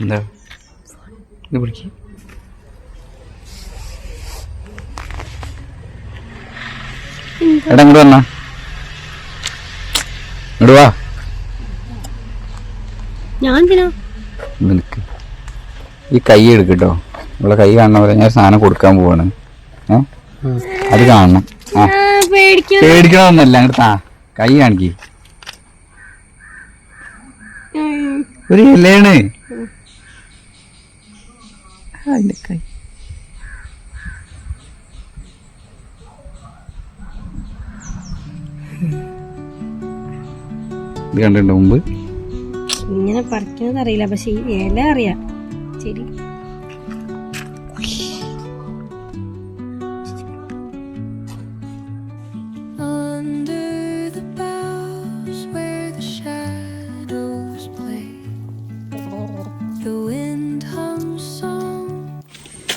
എന്താ ഇത് പിടിക്ക്. എടാ ഇങ്ങോട്ട് വന്നാ, ഇങ്ങോട്ട് വാ. നിനക്ക് ഈ കൈ എടുക്കട്ടോ, ഇവിടെ കൈ കാണുന്ന പോലെ ഞാൻ സാധനം കൊടുക്കാൻ പോവാണ്. അത് കാണണം. ആ പേടിക്കണമെന്നല്ല, അങ്ങോട്ട് താ കൈ കാണിക്ക്. ഒരു ഇലയാണ് അതിന്റെ കൈ. ഇത് കണ്ടിട്ടുണ്ടോ മുമ്പ്? ഇങ്ങനെ പറിക്കുന്നത് അറിയില്ല, പക്ഷെ ഈ ഇല അറിയാം. ശരി,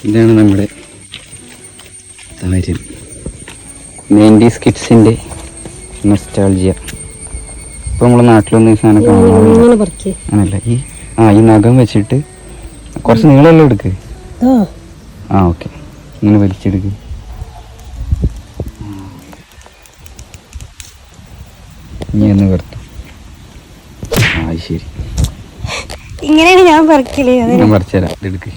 ഇതാണ് നമ്മുടെ താരം. 90s കിഡ്സിൻ്റെ nostalgia. ഇപ്പോൾ നമ്മുടെ നാട്ടിലൊന്നും ഈ സാധനം കാണാറില്ല. അങ്ങനല്ല, ഈ നഖം വെച്ചിട്ട് കുറച്ച് നീളമെല്ലാം എടുക്ക്. ഓക്കെ, ഇങ്ങനെ വലിച്ചെടുക്ക്. ഇനി ഒന്ന് വറുത്തു. ശരി, ഇങ്ങനെയാണ് ഞാൻ പറിക്കല്. ഞാൻ പറിച്ചുതരാം. ഇതെടുക്ക്.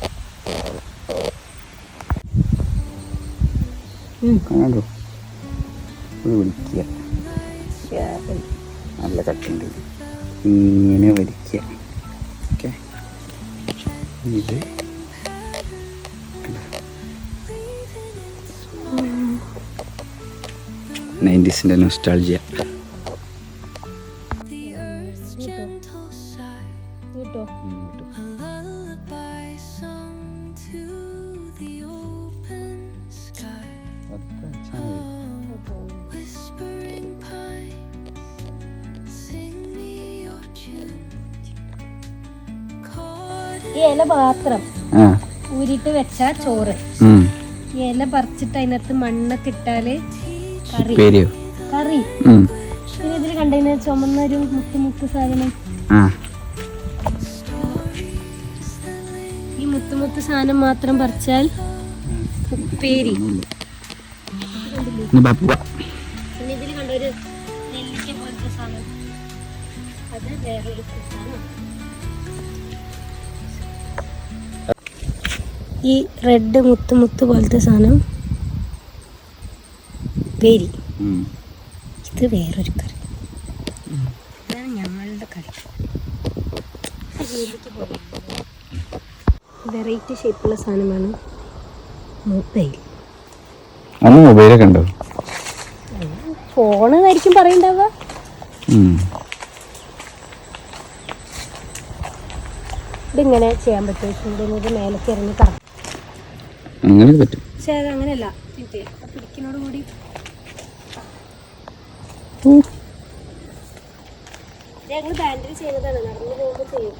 കാണോ, വലിക്കുക, നല്ല കട്ടുണ്ട്. ഇങ്ങനെ വലിക്കുക. ഓക്കെ, ഇത് നയൻറ്റീസിൻ്റെ നൊസ്റ്റാൾജിയ. ഈ ഇല മാത്രം ഊരിട്ട് വെച്ച ചോറ്, ഈ ഇല പറിച്ചിട്ട് അതിനകത്ത് മണ്ണൊക്കെ ഇട്ടാല് കറി. കറി പിന്നെ ഇതിൽ കണ്ടതിന് ചുമന്നൊരു മുത്ത് സാധനം. ഈ മുത്ത് സാധനം മാത്രം പറിച്ചാൽ ഉപ്പേരി. പിന്നെ ഇതിൽ കണ്ടൊരു നെല്ലിക്ക പോലത്തെ സാധനം, അത് വേറൊരു സാധനം. ഈ റെഡ് മുത്ത് പോലത്തെ സാധനം പേരി. ഇത് വേറൊരു കറി. ഇതാണ് ഞങ്ങളുടെ കറി. വെറൈറ്റി ഷേപ്പുള്ള സാധനമാണ് മൊബൈൽ. മൊബൈലൊക്കെ ഉണ്ടോ? ഫോണായിരിക്കും പറയണ്ടാവുക. ഇതിങ്ങനെ ചെയ്യാൻ പറ്റും. ഇത് മേലേക്ക് ഇറങ്ങി കറക്കും. അങ്ങനെ പറ്റും, പക്ഷെ അത് അങ്ങനെയല്ല. പിടിക്കുന്നോട് കൂടി ഞങ്ങൾ ബാൻഡിൽ ചെയ്യുന്നതാണ്, നടന്നു പോകുമ്പോൾ ചെയ്യും.